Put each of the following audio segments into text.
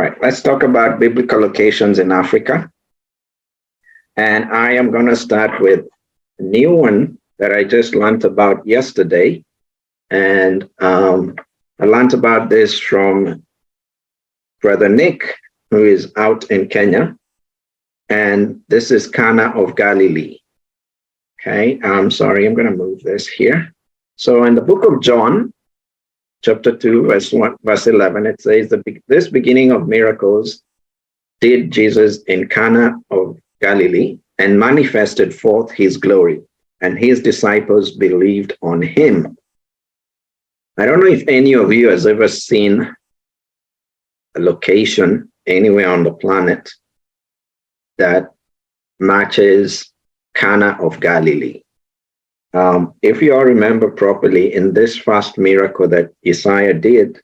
right, let's talk about biblical locations in Africa. And I am going to start with a new one that I just learned about yesterday. And I learned about this from Brother Nick, who is out in Kenya. And this is Kana of Galilee. Okay, I'm sorry, I'm going to move this here. So in the book of John, chapter 2, verse 11, it says, this beginning of miracles did Jesus in Kana of Galilee and manifested forth his glory, and his disciples believed on him. I don't know if any of you has ever seen a location anywhere on the planet that matches Kana of Galilee. If you all remember properly, in this first miracle that Isaiah did,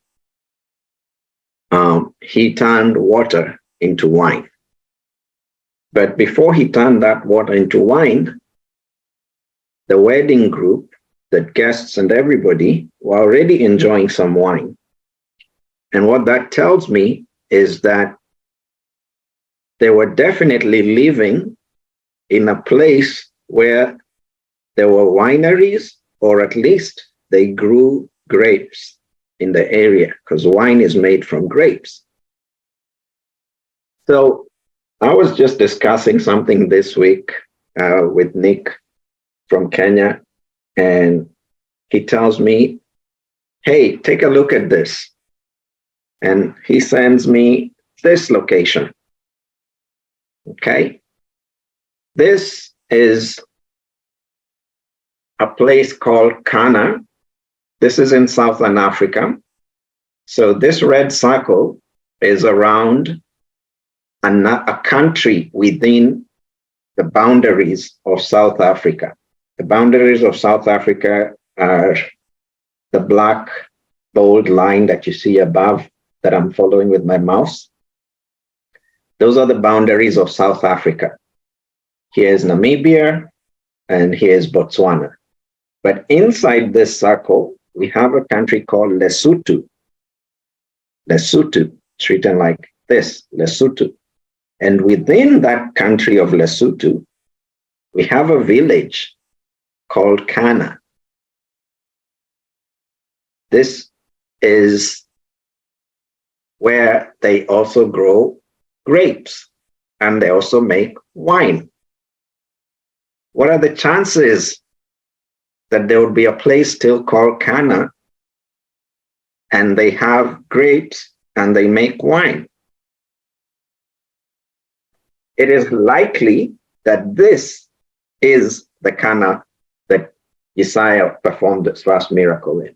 he turned water into wine. But before he turned that water into wine, the wedding group, the guests and everybody were already enjoying some wine. And what that tells me is that they were definitely living in a place where there were wineries, or at least they grew grapes in the area, because wine is made from grapes. So I was just discussing something this week with Nick from Kenya, and he tells me, hey, take a look at this. And he sends me this location. Okay. This is a place called Kana. This is in Southern Africa. So this red circle is around a country within the boundaries of South Africa. The boundaries of South Africa are the black bold line that you see above that I'm following with my mouse. Those are the boundaries of South Africa. Here's Namibia, and here's Botswana. But inside this circle, we have a country called Lesotho. Lesotho, it's written like this, Lesotho. And within that country of Lesotho, we have a village called Kana. This is where they also grow grapes, and they also make wine. What are the chances that there would be a place still called Kana, and they have grapes and they make wine? It is likely that this is the Kana that Isaiah performed this first miracle in.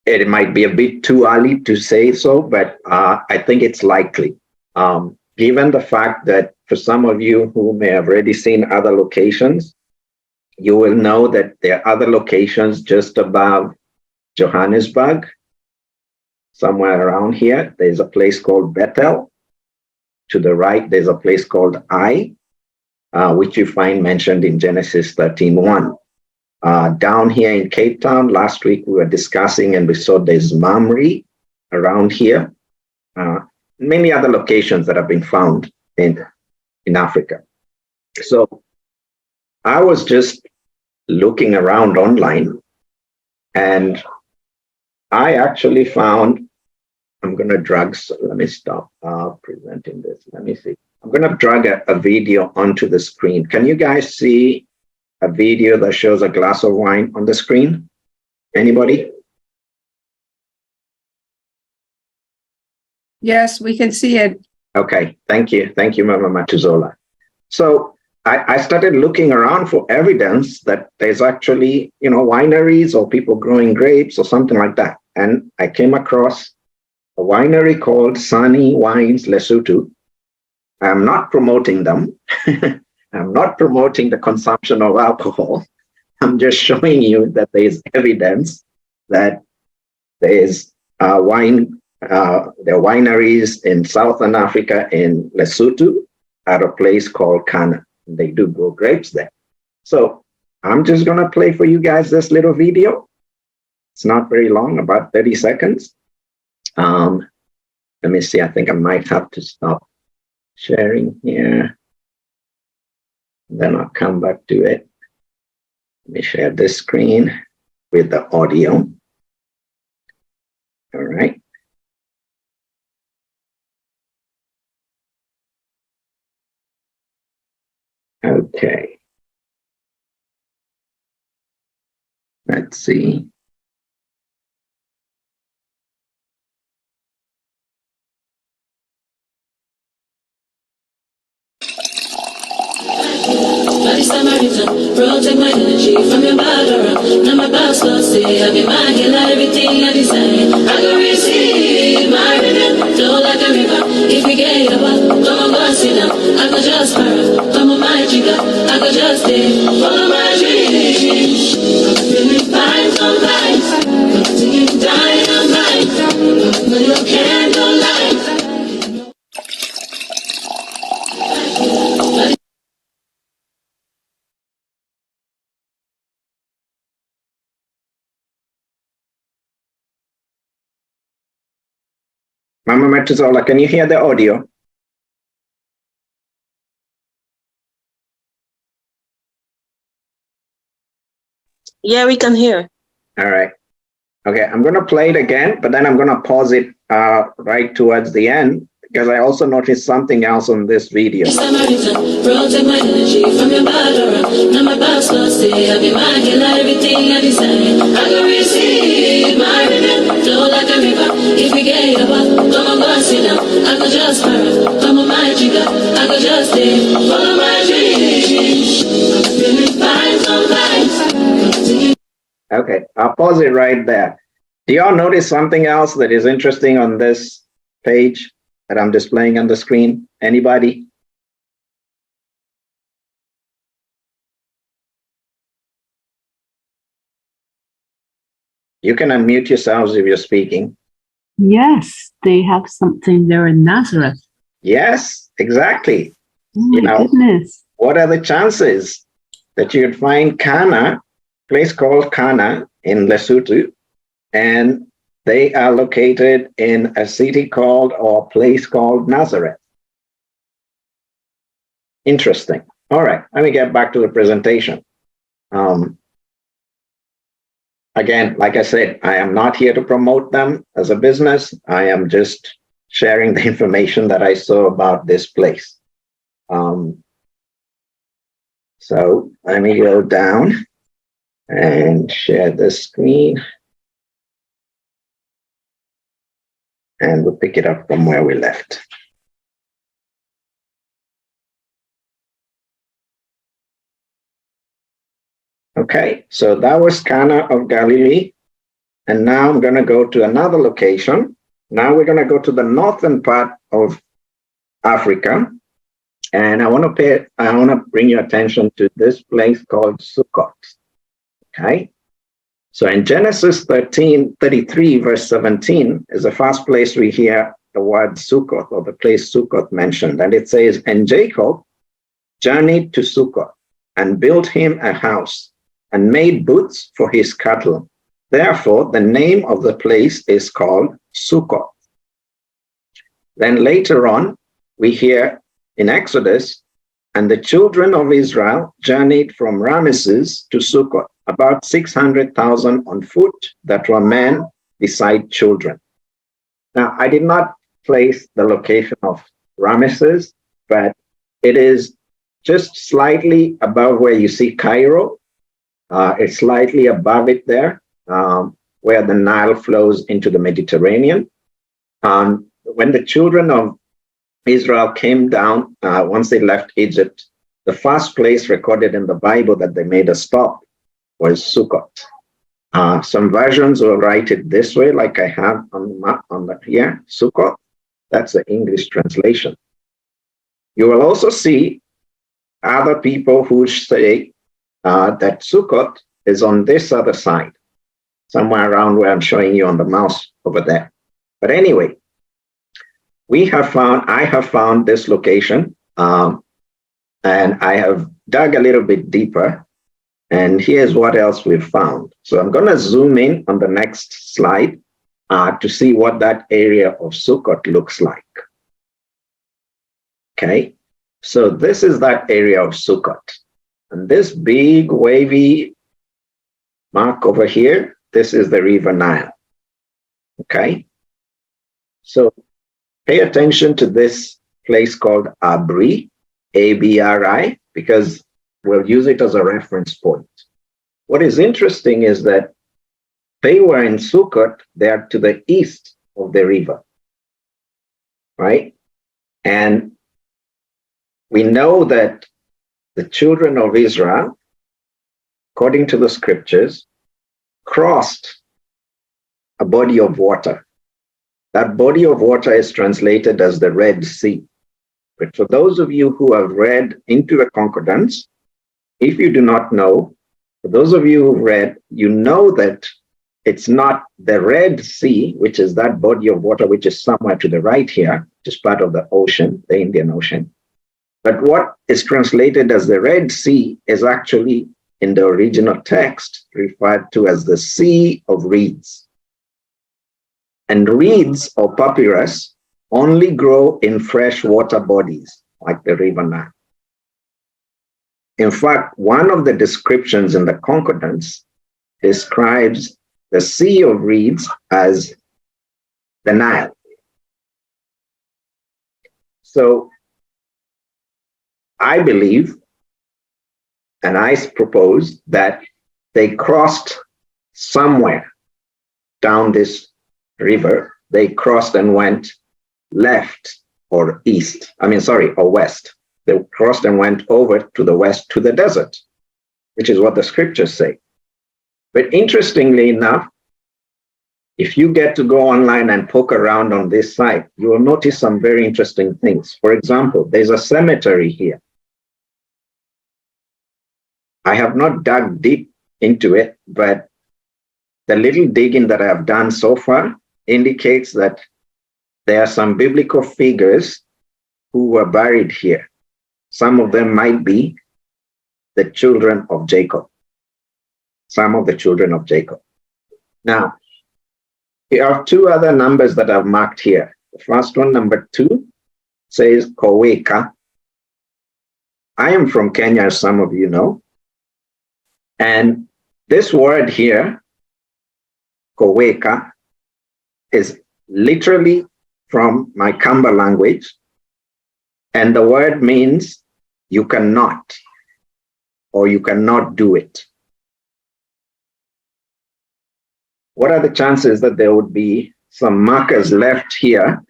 It might be a bit too early to say so, but I think it's likely. Given the fact that for some of you who may have already seen other locations, you will know that there are other locations just above Johannesburg. Somewhere around here, there's a place called Bethel. To the right, there's a place called Ai, which you find mentioned in Genesis 13:1. Down here in Cape Town, last week we were discussing and we saw there's Mamre around here. Many other locations that have been found in Africa. So I was just looking around online, and I actually found, I'm going to drag, so let me stop presenting this. Let me see. I'm going to drag a video onto the screen. Can you guys see a video that shows a glass of wine on the screen? Anybody? Yes, we can see it. Okay, thank you. Thank you, Mama Matuzola. So I started looking around for evidence that there's actually, wineries or people growing grapes or something like that. And I came across a winery called Sunny Wines Lesotho. I'm not promoting them. I'm not promoting the consumption of alcohol. I'm just showing you that there is evidence that there is there are wineries in Southern Africa, in Lesotho, at a place called Kana. They do grow grapes there. So I'm just going to play for you guys this little video. It's not very long, about 30 seconds. Let me see, I think I might have to stop sharing here. Then I'll come back to it. Let me share this screen with the audio. All right. Okay. Let's see. Body Samaritan, protect my energy from your bad aura. Now my past lost say I be my healer, everything I desire. I go receive my rhythm, flow like a river. If we get your back, come on, go and sit down. I go just para, come on my jigger. I go just stay, follow my dreams. Feeling fine sometimes, continue dying on mine. No, you can't go lie. Mama Matuzola, can you hear the audio? Yeah, we can hear. All right. Okay, I'm going to play it again, but then I'm going to pause it right towards the end because I also noticed something else on this video. Protect my energy from your bad aura. Now my past lost say I be my healer, everything I desire. I go receive my rhythm, flow like a river. If we get your back, come on, go and sit down. I go just para, come on my jigger. I go just stay, follow my dreams. Feeling fine sometimes. Okay, I'll pause it right there. Do y'all notice something else that is interesting on this page that I'm displaying on the screen? Anybody? You can unmute yourselves if you're speaking. Yes, they have something there in Nazareth. Yes, exactly. Oh my goodness. What are the chances that you'd find Kana, place called Kana in Lesotho, and they are located in a city called or place called Nazareth? Interesting. All right, let me get back to the presentation. Again, like I said, I am not here to promote them as a business. I am just sharing the information that I saw about this place. So let me go down and share this screen. And we'll pick it up from where we left. Okay, so that was Kana of Galilee. And now I'm going to go to another location. Now we're going to go to the northern part of Africa. And I want to bring your attention to this place called Sukkot. Okay. So in Genesis 33, verse 17 is the first place we hear the word Sukkot, or the place Sukkot mentioned. And it says, and Jacob journeyed to Sukkot and built him a house and made booths for his cattle. Therefore, the name of the place is called Sukkot. Then later on, we hear in Exodus, and the children of Israel journeyed from Ramesses to Sukkot, about 600,000 on foot that were men beside children. Now, I did not place the location of Ramesses, but it is just slightly above where you see Cairo. It's slightly above it there, where the Nile flows into the Mediterranean. When the children of Israel came down, once they left Egypt, the first place recorded in the Bible that they made a stop was Sukkot. Some versions will write it this way, like I have on the here, Sukkot. That's the English translation. You will also see other people who say that Sukkot is on this other side, somewhere around where I'm showing you on the mouse over there. But anyway, I have found this location, and I have dug a little bit deeper, and here's what else we've found. So I'm going to zoom in on the next slide to see what that area of Sukkot looks like. Okay, so this is that area of Sukkot. And this big wavy mark over here, this is the River Nile. Okay, so pay attention to this place called Abri, A-B-R-I, because we'll use it as a reference point. What is interesting is that they were in Sukkot, they are to the east of the river, right? And we know that the children of Israel, according to the scriptures, crossed a body of water. That body of water is translated as the Red Sea. But for those of you who have read into the concordance, if you do not know, for those of you who read, you know that it's not the Red Sea, which is that body of water which is somewhere to the right here, which is part of the ocean, the Indian Ocean. But what is translated as the Red Sea is actually in the original text referred to as the Sea of Reeds. And reeds or papyrus only grow in freshwater bodies like the River Nile. In fact, one of the descriptions in the concordance describes the Sea of Reeds as the Nile. So I believe, and I propose, that they crossed somewhere down this river. They crossed and went left or west. They crossed and went over to the west to the desert, which is what the scriptures say. But interestingly enough, if you get to go online and poke around on this site, you will notice some very interesting things. For example, there's a cemetery here. I have not dug deep into it, but the little digging that I have done so far indicates that there are some biblical figures who were buried here. Some of them might be the children of Jacob. Some of the children of Jacob. Now, here are two other numbers that I've marked here. The first one, number 2, says Koweka. I am from Kenya, as some of you know. And this word here, Koweka, is literally from my Kamba language. And the word means you cannot, or you cannot do it. What are the chances that there would be some markers left here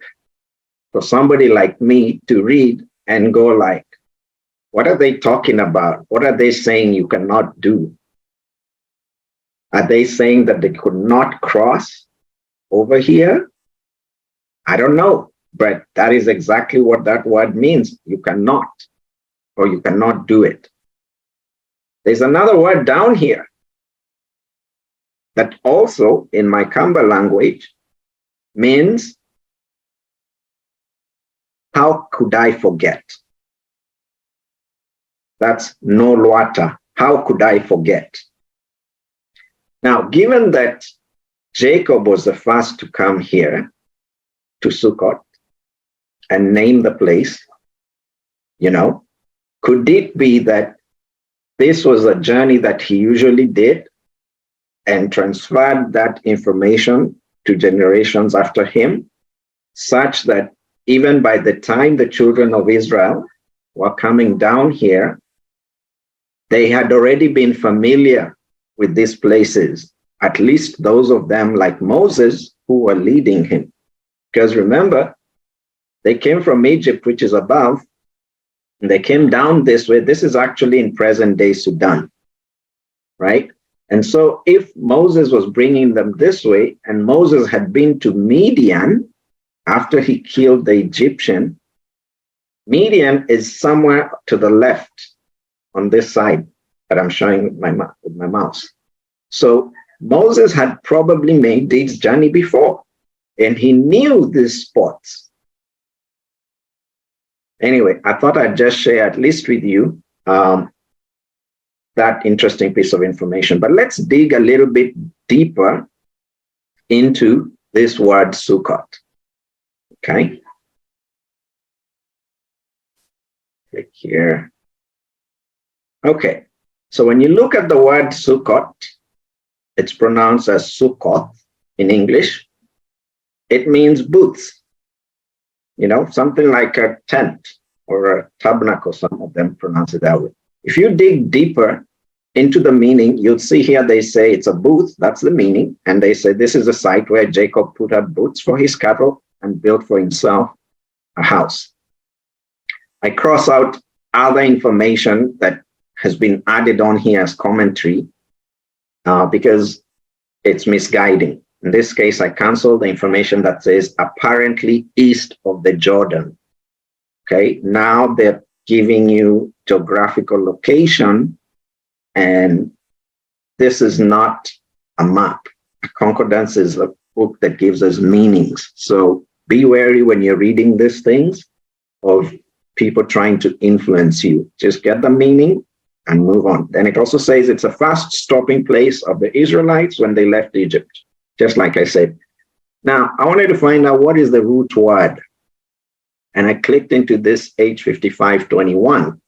for somebody like me to read and go like, what are they talking about? What are they saying you cannot do? Are they saying that they could not cross over here? I don't know, but that is exactly what that word means. You cannot, or you cannot do it. There's another word down here that also in my Kamba language means, how could I forget? That's no luata. How could I forget? Now, given that Jacob was the first to come here to Sukkot and name the place, could it be that this was a journey that he usually did and transferred that information to generations after him, such that even by the time the children of Israel were coming down here, they had already been familiar with these places, at least those of them like Moses who were leading him. Because remember, they came from Egypt, which is above, and they came down this way. This is actually in present-day Sudan, right? And so if Moses was bringing them this way, and Moses had been to Midian after he killed the Egyptian, Midian is somewhere to the left on this side that I'm showing with my mouse. So Moses had probably made this journey before, and he knew these spots. Anyway, I thought I'd just share at least with you that interesting piece of information. But let's dig a little bit deeper into this word Sukkot. Okay. Click here. Okay. So when you look at the word Sukkot, it's pronounced as Succoth in English. It means booths, something like a tent or a tabernacle. Some of them pronounce it that way. If you dig deeper into the meaning, you'll see here they say it's a booth. That's the meaning. And they say this is a site where Jacob put up booths for his cattle and built for himself a house. I cross out other information that has been added on here as commentary because it's misguiding. In this case, I canceled the information that says apparently east of the Jordan. Okay, now they're giving you geographical location, and this is not a map. A concordance is a book that gives us meanings. So be wary when you're reading these things of people trying to influence you. Just get the meaning and move on. Then it also says it's a fast stopping place of the Israelites when they left Egypt, just like I said. Now, I wanted to find out what is the root word. And I clicked into this H5521.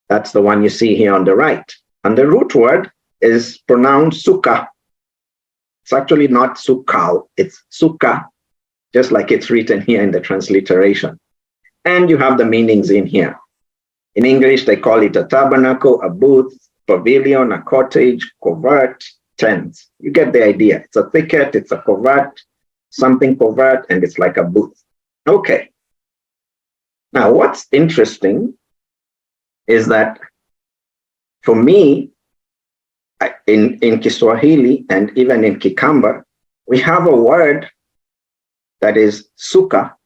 That's the one you see here on the right. And the root word is pronounced sukkah. It's actually not sukkah, it's sukkah, just like it's written here in the transliteration. And you have the meanings in here. In English, they call it a tabernacle, a booth, pavilion, a cottage, covert, tent. You get the idea. It's a thicket, it's a covert, something covert, and it's like a booth. Okay. Now, what's interesting is that for me, in Kiswahili and even in Kikamba, we have a word that is suka.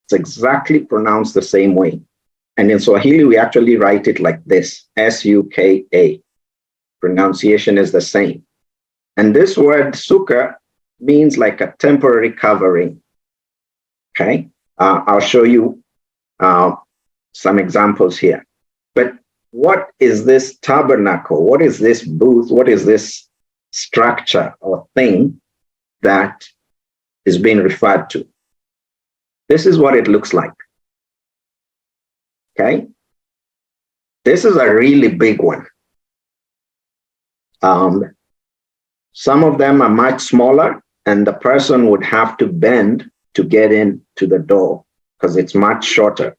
It's exactly pronounced the same way. And in Swahili, we actually write it like this, S-U-K-A. Pronunciation is the same. And this word suka means like a temporary covering. Okay, I'll show you some examples here. But what is this tabernacle? What is this booth? What is this structure or thing that is being referred to? This is what it looks like. Okay, this is a really big one. Some of them are much smaller, and the person would have to bend to get into the door because it's much shorter.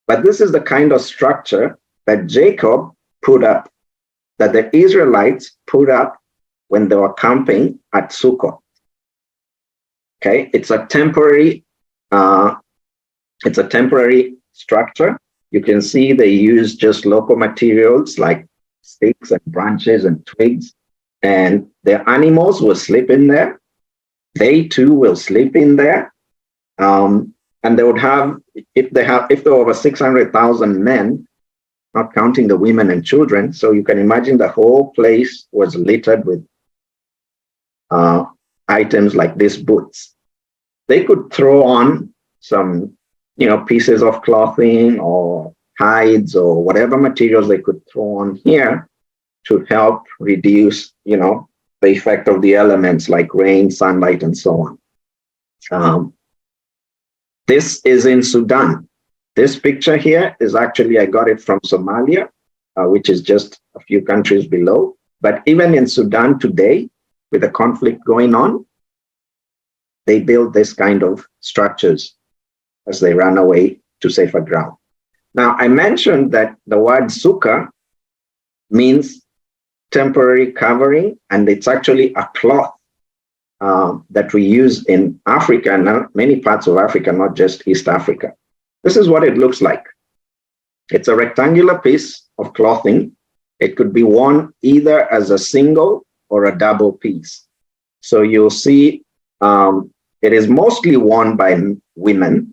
But this is the kind of structure that Jacob put up, that the Israelites put up when they were camping at Sukkot. Okay, it's a temporary structure. You can see they use just local materials like sticks and branches and twigs, and their animals will sleep in there. They too will sleep in there. And they would have, if there were over 600,000 men, not counting the women and children. So you can imagine the whole place was littered with items like these booths. They could throw on some, pieces of clothing or hides or whatever materials they could throw on here to help reduce, the effect of the elements like rain, sunlight, and so on. This is in Sudan. This picture here is actually, I got it from Somalia, which is just a few countries below. But even in Sudan today, with the conflict going on, they build this kind of structures as they run away to safer ground. Now, I mentioned that the word sukkah means temporary covering, and it's actually a cloth that we use in Africa and many parts of Africa, not just East Africa. This is what it looks like. It's a rectangular piece of clothing. It could be worn either as a single or a double piece. So you'll see it is mostly worn by women.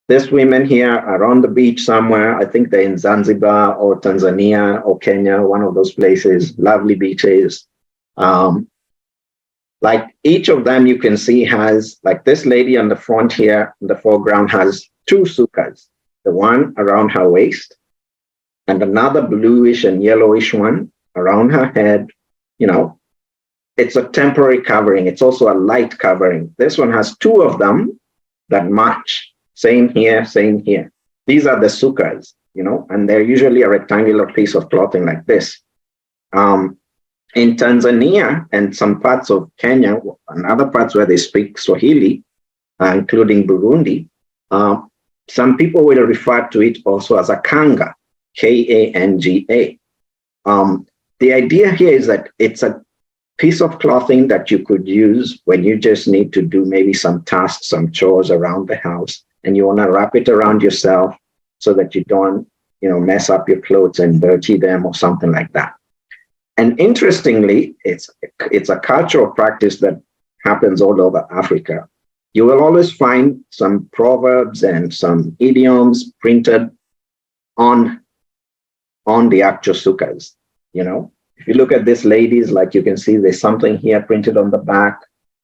These women here are on the beach somewhere. I think they're in Zanzibar or Tanzania or Kenya, one of those places, lovely beaches. Like each of them you can see has, like this lady on the front here, in the foreground has two sukkahs, the one around her waist and another bluish and yellowish one around her head, it's a temporary covering. It's also a light covering. This one has two of them that match. Same here, same here. These are the sukkahs, and they're usually a rectangular piece of clothing like this. In Tanzania and some parts of Kenya and other parts where they speak Swahili, including Burundi, some people will refer to it also as a kanga, Kanga. The idea here is that it's a piece of clothing that you could use when you just need to do maybe some tasks, some chores around the house, and you want to wrap it around yourself so that you don't, mess up your clothes and dirty them or something like that. And interestingly, it's a cultural practice that happens all over Africa. You will always find some proverbs and some idioms printed on the actual sukkahs. If you look at this ladies, like you can see, there's something here printed on the back.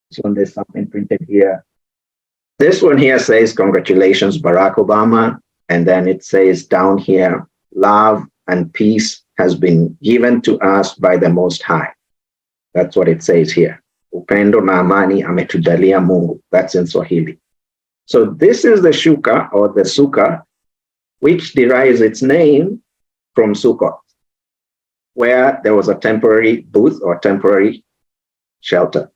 This one, there's something printed here. This one here says, "Congratulations, Barack Obama." And then it says down here, "Love and peace has been given to us by the Most High." That's what it says here. Upendo na amani ametujalia Mungu. That's in Swahili. So this is the shuka or the sukkah, which derives its name from Sukkot, where there was a temporary booth or temporary shelter.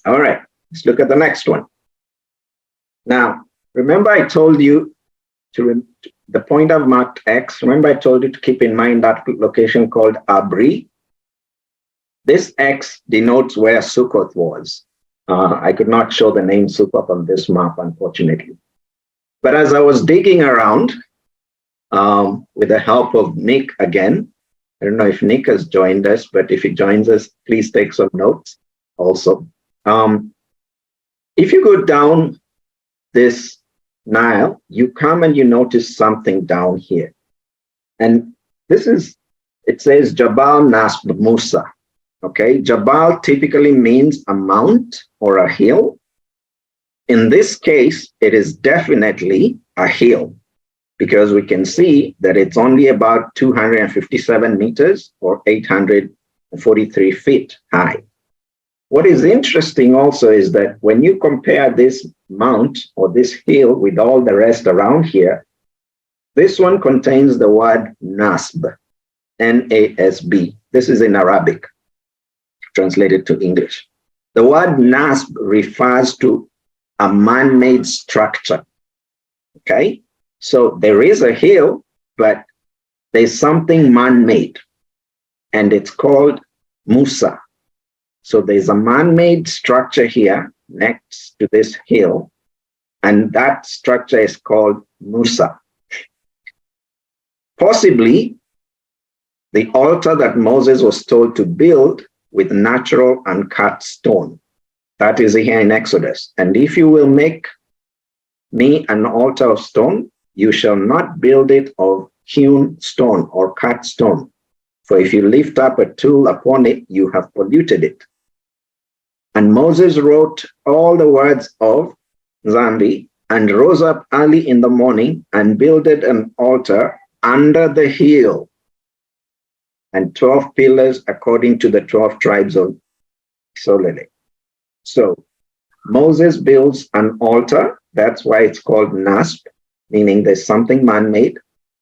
All right, let's look at the next one. Now, remember I told you the point I've marked X. Remember I told you to keep in mind that location called Abri. This X denotes where Sukkot was. I could not show the name Sukkot on this map, unfortunately. But as I was digging around, with the help of Nick again, I don't know if Nick has joined us, but if he joins us, please take some notes also. If you go down this Nile, you come and you notice something down here. And it says Jabal Nasb Musa. Okay, Jabal typically means a mount or a hill. In this case, it is definitely a hill because we can see that it's only about 257 meters or 843 feet high. What is interesting also is that when you compare this mount or this hill with all the rest around here, this one contains the word Nasb, N-A-S-B. This is in Arabic, translated to English. The word Nasb refers to a man-made structure, okay? So there is a hill, but there's something man-made, and it's called Musa. So there's a man-made structure here next to this hill, and that structure is called Musa. Possibly the altar that Moses was told to build with natural uncut stone. That is here in Exodus. And if you will make me an altar of stone, you shall not build it of hewn stone or cut stone. For if you lift up a tool upon it, you have polluted it. And Moses wrote all the words of Zambi and rose up early in the morning and builded an altar under the hill and 12 pillars according to the 12 tribes of Israel. So Moses builds an altar. That's why it's called Nasb, meaning there's something man-made.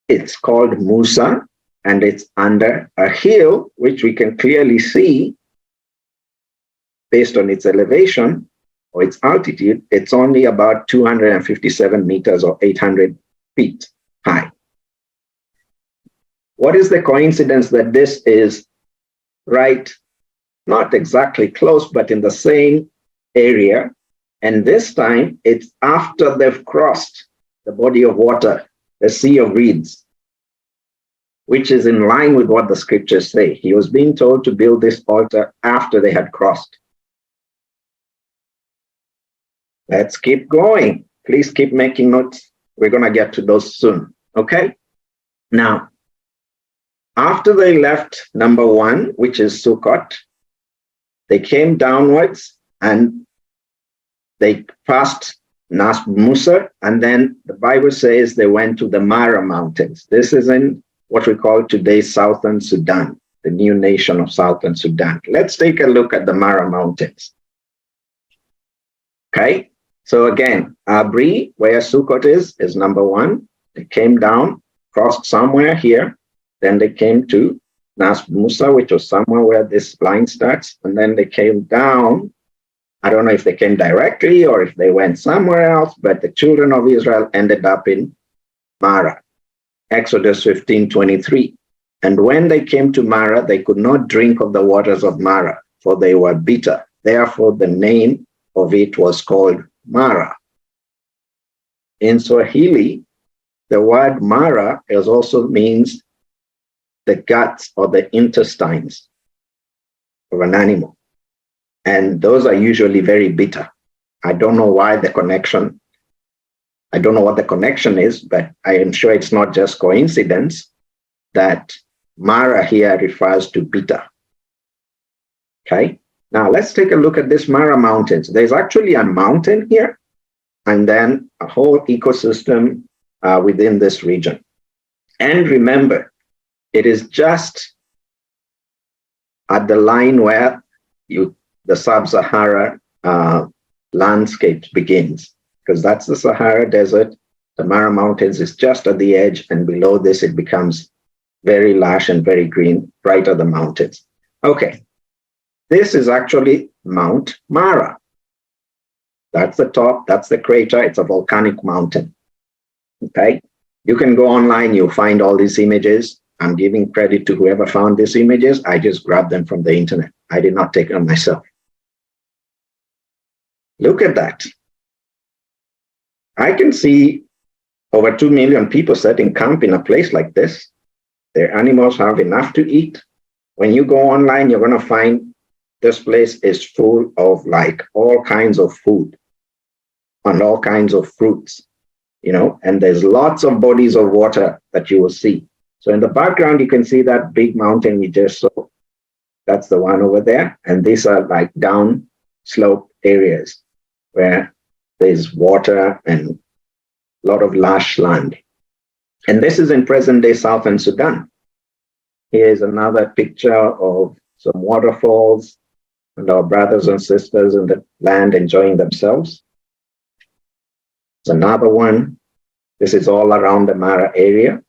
It's called Musa, and it's under a hill, which we can clearly see based on its elevation or its altitude. It's only about 257 meters or 800 feet high. What is the coincidence that this is right, not exactly close, but in the same area? And this time it's after they've crossed the body of water, the Sea of Reeds, which is in line with what the scriptures say. He was being told to build this altar after they had crossed. Let's keep going. Please keep making notes. We're going to get to those soon. Okay? Now, after they left number one, which is Sukkot, they came downwards and they passed Nasb Musa, and then the Bible says they went to the Marah Mountains. This is in what we call today Southern Sudan. the new nation of Southern Sudan. Let's take a look at the Marah Mountains. Okay, so again, Abri, where Sukkot is number one. They came down, crossed somewhere here, then they came to Nas Musa, which was somewhere where this line starts, and then they came down. I don't know if they came directly or if they went somewhere else, but the children of Israel ended up in Marah. Exodus 15:23. And when they came to Marah, they could not drink of the waters of Marah, for they were bitter. Therefore, the name of it was called Marah. In Swahili, the word Marah also means the guts or the intestines of an animal. And those are usually very bitter. I don't know why the connection. I don't know what the connection is, but I am sure it's not just coincidence that Marah here refers to bitter. Okay, now let's take a look at this Marah Mountains. There's actually a mountain here, and then a whole ecosystem within this region. And remember, it is just at the line where the sub-Sahara landscape begins, because that's the Sahara Desert. The Marah Mountains is just at the edge, and below this it becomes very lush and very green, right at the mountains. Okay, this is actually Mount Marah. That's the top, that's the crater, it's a volcanic mountain. Okay, you can go online, you'll find all these images. I'm giving credit to whoever found these images. I just grabbed them from the internet. I did not take them myself. Look at that. I can see over 2 million people setting camp in a place like this. Their animals have enough to eat. When you go online, you're going to find this place is full of like all kinds of food and all kinds of fruits, you know, and there's lots of bodies of water that you will see. So in the background, you can see that big mountain we just saw. That's the one over there. And these are like down slope areas where there's water and a lot of lush land. And this is in present-day Southern Sudan. Here's another picture of some waterfalls and our brothers and sisters in the land enjoying themselves. There's another one. This is all around the Marah area.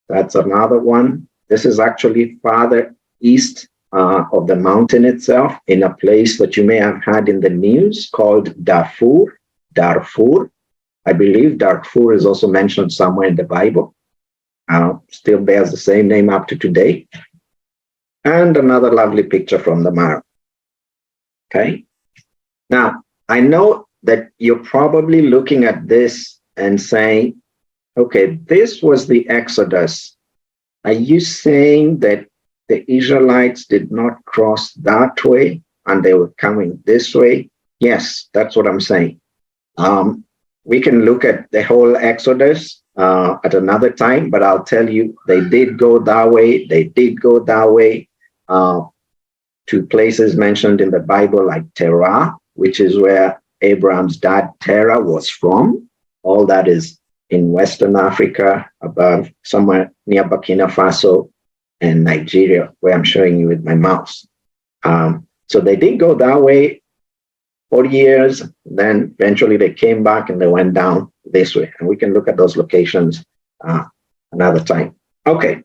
That's another one. This is actually farther east of the mountain itself, in a place that you may have had in the news called Darfur. I believe Darfur is also mentioned somewhere in the Bible. Still bears the same name up to today. And another lovely picture from the Marah. Okay. Now, I know that you're probably looking at this and saying, okay, this was the Exodus. Are you saying that the Israelites did not cross that way and they were coming this way? Yes, that's what I'm saying. We can look at the whole Exodus at another time, but I'll tell you, they did go that way. They did go that way to places mentioned in the Bible like Terah, which is where Abraham's dad Terah was from. All that is in Western Africa, above somewhere near Burkina Faso and Nigeria, where I'm showing you with my mouse. So they did go that way 40 years, then eventually they came back and they went down this way. And we can look at those locations another time. Okay.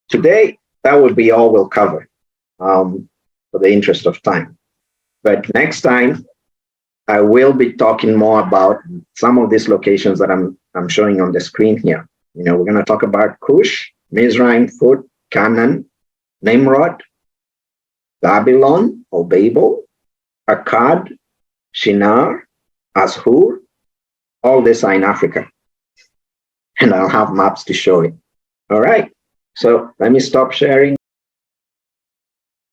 Today, that would be all we'll cover for the interest of time. But next time, I will be talking more about some of these locations that I'm showing on the screen here. You know, we're going to talk about Cush, Mizraim, Phut, Canaan, Nimrod, Babylon or Babel, Akkad, Shinar, Ashur. All this are in Africa. And I'll have maps to show it. All right. So let me stop sharing.